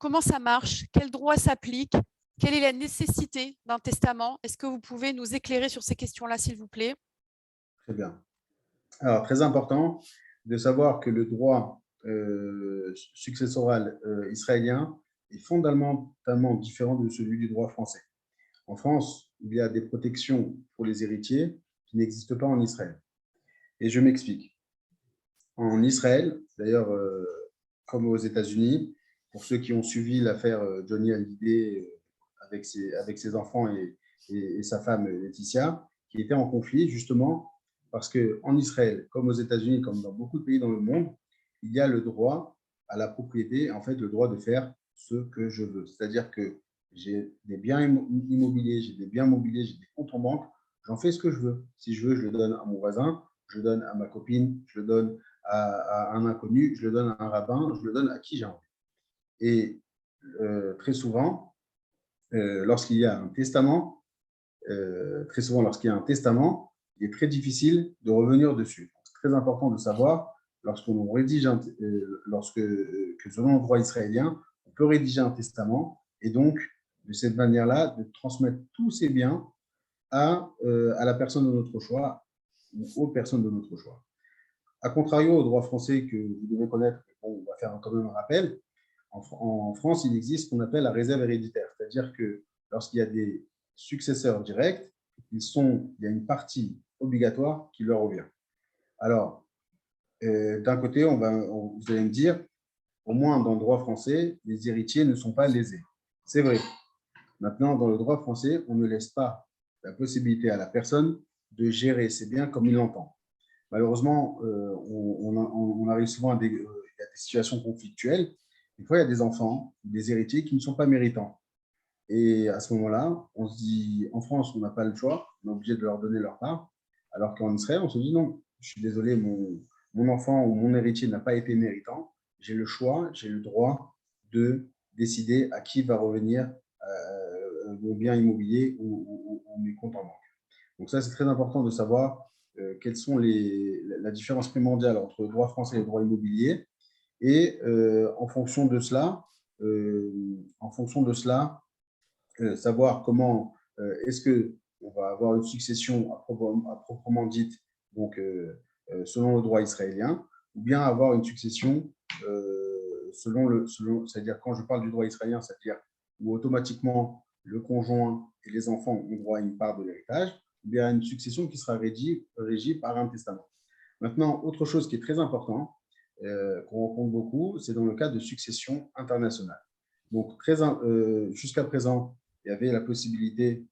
comment ça marche? Quel droit s'applique? Quelle est la nécessité d'un testament? Est-ce que vous pouvez nous éclairer sur ces questions-là, s'il vous plaît? Très bien. Alors, très important de savoir que le droit successoral israélien est fondamentalement différent de celui du droit français. En France, il y a des protections pour les héritiers qui n'existent pas en Israël. Et je m'explique. En Israël, d'ailleurs, comme aux États-Unis, pour ceux qui ont suivi l'affaire Johnny Hallyday avec ses enfants et sa femme Laetitia, qui étaient en conflit justement parce qu'en Israël, comme aux États-Unis, comme dans beaucoup de pays dans le monde, il y a le droit à la propriété, en fait, le droit de faire ce que je veux. C'est-à-dire que j'ai des biens immobiliers, j'ai des biens mobiliers, j'ai des comptes en banque, j'en fais ce que je veux. Si je veux, je le donne à mon voisin, je le donne à ma copine, je le donne à un inconnu, je le donne à un rabbin, je le donne à qui j'ai envie. Et très souvent, lorsqu'il y a un testament, il est très difficile de revenir dessus. C'est très important de savoir, lorsqu'on rédige que selon le droit israélien, on peut rédiger un testament et donc, de cette manière-là, de transmettre tous ces biens à la personne de notre choix ou aux personnes de notre choix. A contrario au droit français que vous devez connaître, on va faire quand même un rappel, en France, il existe ce qu'on appelle la réserve héréditaire, c'est-à-dire que lorsqu'il y a des successeurs directs, il y a une partie obligatoire qui leur revient. Alors, d'un côté, vous allez me dire, au moins dans le droit français, les héritiers ne sont pas lésés. C'est vrai. Maintenant, dans le droit français, on ne laisse pas la possibilité à la personne de gérer ses biens comme il l'entend. Malheureusement, on arrive souvent à des situations conflictuelles. Des fois, il y a des enfants, des héritiers qui ne sont pas méritants. Et à ce moment-là, on se dit, en France, on n'a pas le choix, on est obligé de leur donner leur part, alors qu'en Israël, on se dit non, je suis désolé, mon enfant ou mon héritier n'a pas été méritant, j'ai le choix, j'ai le droit de décider à qui va revenir mon bien immobilier ou mes comptes en banque. Donc ça, c'est très important de savoir quelles sont la différence primordiale entre le droit français et le droit immobilier. Et en fonction de cela, savoir comment est-ce qu'on va avoir une succession à proprement dite, donc selon le droit israélien, ou bien avoir une succession c'est-à-dire quand je parle du droit israélien, c'est-à-dire où automatiquement le conjoint et les enfants ont droit à une part de l'héritage, ou bien une succession qui sera régie par un testament. Maintenant, autre chose qui est très important, qu'on rencontre beaucoup, c'est dans le cas de succession internationale. Donc, jusqu'à présent, il y avait la possibilité,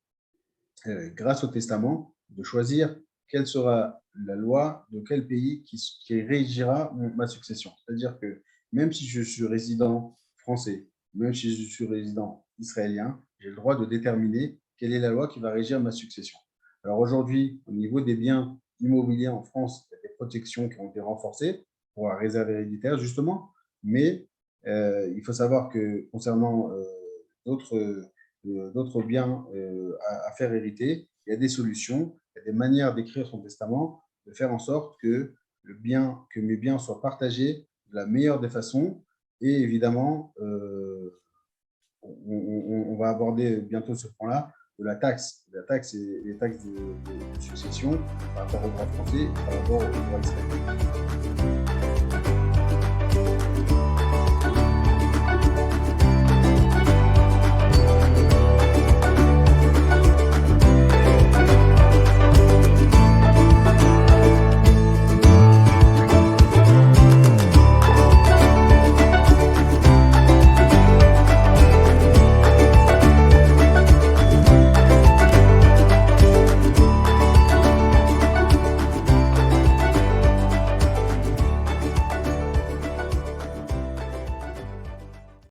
grâce au testament, de choisir quelle sera la loi de quel pays qui régira ma succession. C'est-à-dire que même si je suis résident français, même si je suis résident israélien, j'ai le droit de déterminer quelle est la loi qui va régir ma succession. Alors aujourd'hui, au niveau des biens immobiliers en France, il y a des protections qui ont été renforcées pour la réserve héréditaire, justement, mais il faut savoir que concernant d'autres biens à faire hériter, il y a des solutions, il y a des manières d'écrire son testament, de faire en sorte que mes biens soient partagés de la meilleure des façons. Et évidemment, on va aborder bientôt ce point-là de la taxe et les taxes de succession par rapport au droit français et par rapport au droit israélien.